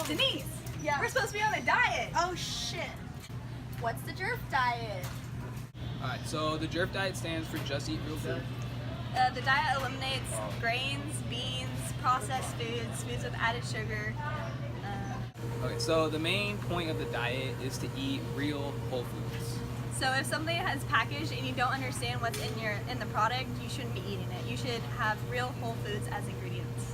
Denise, Yeah. we're supposed to be on a diet. Oh shit. What's the JERF diet? Alright, so the JERF diet stands for Just Eat Real Food. The diet eliminates grains, beans, processed foods, foods with added sugar. Okay, so the main point of the diet is to eat real whole foods. So if something has packaged and you don't understand what's in the product, you shouldn't be eating it. You should have real whole foods as ingredients.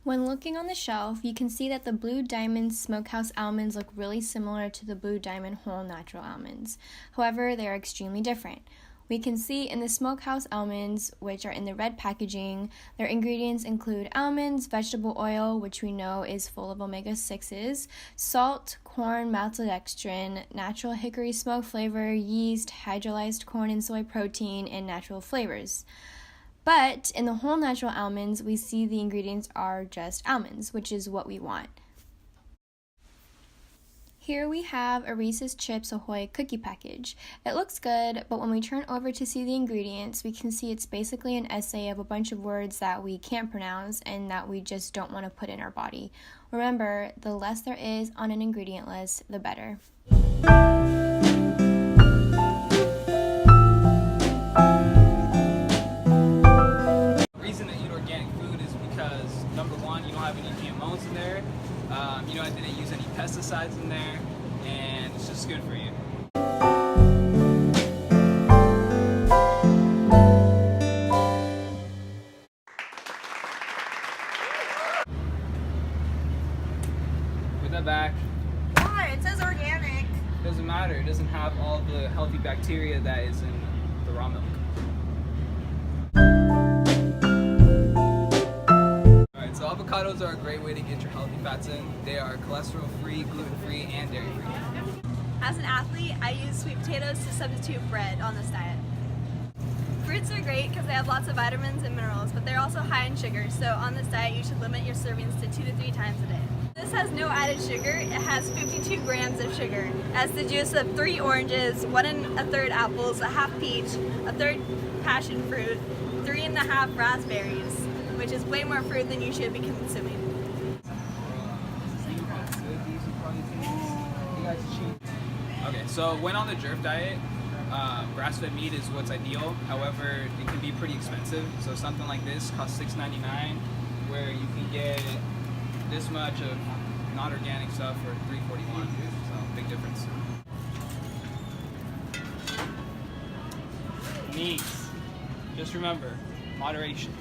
When looking on the shelf, you can see that the Blue Diamond Smokehouse almonds look really similar to the Blue Diamond Whole Natural almonds. However, they are extremely different. We can see in the Smokehouse almonds, which are in the red packaging, their ingredients include almonds, vegetable oil, which we know is full of omega-6s, salt, corn maltodextrin, natural hickory smoke flavor, yeast, hydrolyzed corn and soy protein, and natural flavors. But in the whole natural almonds, we see the ingredients are just almonds, which is what we want. Here we have a Reese's Chips Ahoy cookie package. It looks good, but when we turn over to see the ingredients, we can see it's basically an essay of a bunch of words that we can't pronounce and that we just don't want to put in our body. Remember, the less there is on an ingredient list, the better. Number one, you don't have any GMOs in there, you know, I didn't use any pesticides in there, and it's just good for you. Put that back. Why? It says organic. Doesn't matter, it doesn't have all the healthy bacteria that is in the raw milk. So avocados are a great way to get your healthy fats in. They are cholesterol-free, gluten-free, and dairy-free. As an athlete, I use sweet potatoes to substitute bread on this diet. Fruits are great because they have lots of vitamins and minerals, but they're also high in sugar, so on this diet you should limit your servings to 2 to 3 times a day. This has no added sugar. It has 52 grams of sugar. It has the juice of 3 oranges, 1 1/3 apples, a half peach, a third passion fruit, 3 1/2 raspberries, which is way more fruit than you should be consuming. Okay, so when on the JERF diet, grass-fed meat is what's ideal. However, it can be pretty expensive. So something like this costs $6.99, where you can get this much of non-organic stuff for $3.41. So big difference. Meat. Just remember, moderation.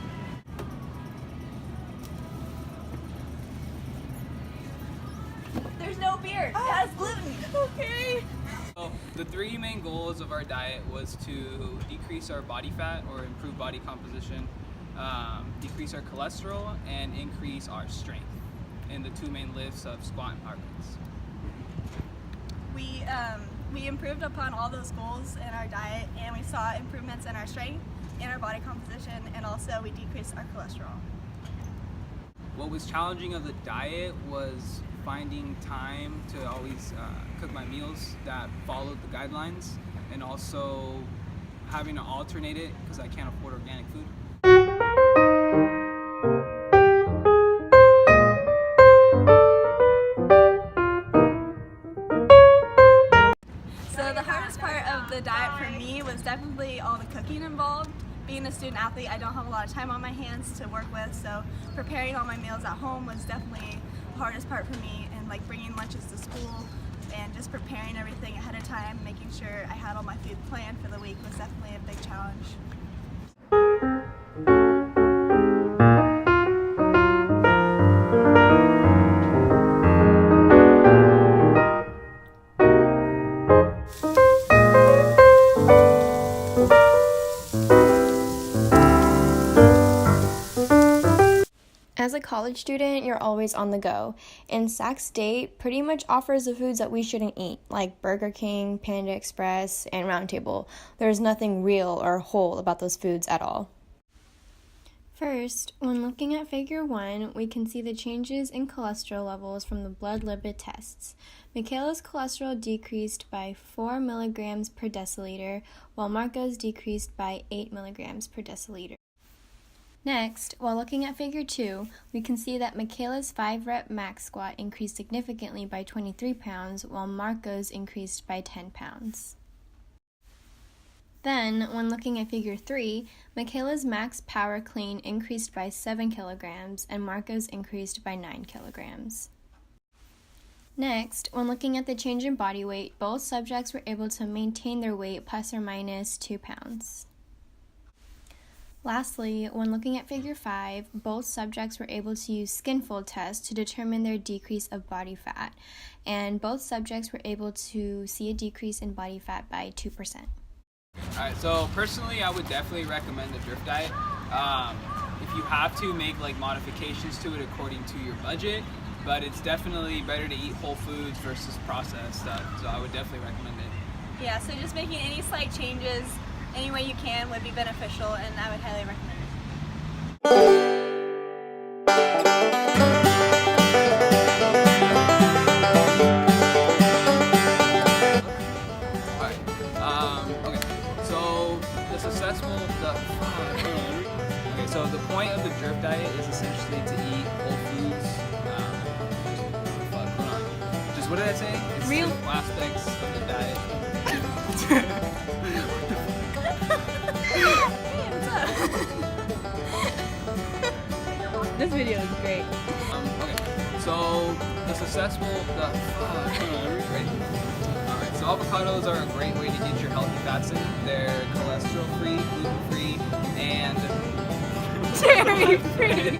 There's no beer. It has gluten. Okay. So the 3 main goals of our diet was to decrease our body fat or improve body composition, decrease our cholesterol, and increase our strength in the 2 main lifts of squat and power cleans. We improved upon all those goals in our diet, and we saw improvements in our strength, in our body composition, and also we decreased our cholesterol. What was challenging of the diet was finding time to always cook my meals that followed the guidelines, and also having to alternate it because I can't afford organic food. So the hardest part of the diet for me was definitely all the cooking involved. Being a student athlete, I don't have a lot of time on my hands to work with, so preparing all my meals at home was definitely the hardest part for me, and like bringing lunches to school and just preparing everything ahead of time, making sure I had all my food planned for the week was definitely a big challenge. As a college student, you're always on the go, and Sac State pretty much offers the foods that we shouldn't eat, like Burger King, Panda Express, and Round Table. There's nothing real or whole about those foods at all. First, when looking at figure 1, we can see the changes in cholesterol levels from the blood lipid tests. Michaela's cholesterol decreased by 4 milligrams per deciliter, while Marco's decreased by 8 milligrams per deciliter. Next, while looking at figure 2, we can see that Michaela's 5-rep max squat increased significantly by 23 pounds, while Marco's increased by 10 pounds. Then, when looking at figure 3, Michaela's max power clean increased by 7 kilograms and Marco's increased by 9 kilograms. Next, when looking at the change in body weight, both subjects were able to maintain their weight plus or minus 2 pounds. Lastly, when looking at figure 5, both subjects were able to use skin fold tests to determine their decrease of body fat, and both subjects were able to see a decrease in body fat by 2%. Alright, so personally I would definitely recommend the JERF diet. If you have to, make like modifications to it according to your budget, but it's definitely better to eat whole foods versus processed stuff, so I would definitely recommend it. Yeah, so just making any slight changes any way you can would be beneficial, and I would highly recommend it. So the point of the JERF diet is essentially to eat whole foods. Just what did I say? It's Real simple aspects of the diet. This video is great. Okay, so the successful. Alright, so avocados are a great way to get your healthy fats in. They're cholesterol free, gluten free, and Dairy free.